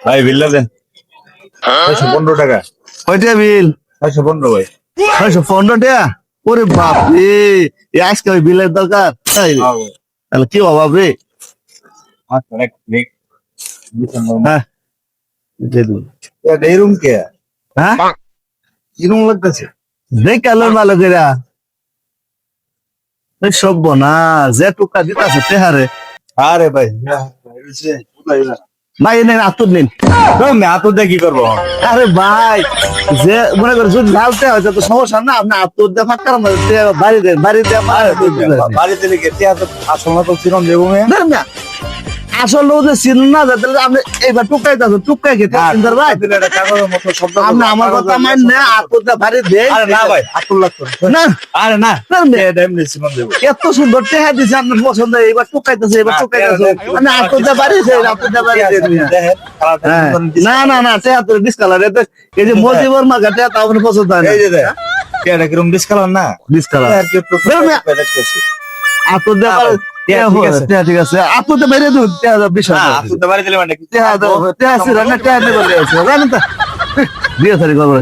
ভাই বিল্লা দেন 615 টাকা। কয়টা বিল? 615 ভাই। 615 টাকা? ওরে বাপ রে, আজকে ওই বিলের দরকার তাই রে? তাহলে কি অভাব রে? হ্যাঁ দিয়ে দিবো। এরকম কে? হ্যাঁ কিরকম লাগতেছে? দেখ কালো ভালো করে সভ্য না যে টুকা দিতেছে তেহারে। আরে ভাই ভাই নেন আতুর নিন। এত দিয়ে কি করবো? আরে ভাই যে মনে করে যদি লালতে হয় তো সমস্যা না, আপনি আতুর দিয়ে ফাঁকার মধ্যে বাড়ি দেন, বাড়ি দিয়ে বাড়িতে লিখে আসল না তো চিরন দেবো না আসল লোক যে চিন না যাতে আপনি এইবার টুকাই যাচ্ছেন, টুকাই খেতে ভাই কাগজের মতো শব্দ। আপনি আমার কথা মান না আতুর দিয়ে বাড়ি দেন। আরে না ভাই আতুল লাগতো না আরে না না, এমনি চিরন দেবো। এত সুন্দর টেহা দিচ্ছে আপনার পছন্দ, এবার টুকাইতেছে এবার টুকাইতেছে মানে আতুর দিয়ে বাড়ি দেন, আতুর দিয়ে বাড়ি দেন। হ্যাঁ, না না না টেহা তো ডিসকালার এই যে মজিবর মার্কা টেহা তো আপনার পছন্দ হয় না। এই যে দেখ এটা কিরকম ডিসকালার না ডিসকালার আতুর দিয়ে বাড়ি ঠিক আছে আতুর দিয়ে বাইরে দিন টেহা বিষয় বাড়ি দিলে মানে টেহা ছিল না টেহা দিয়ে বলে জানেন তো বিয়ে সারি করবো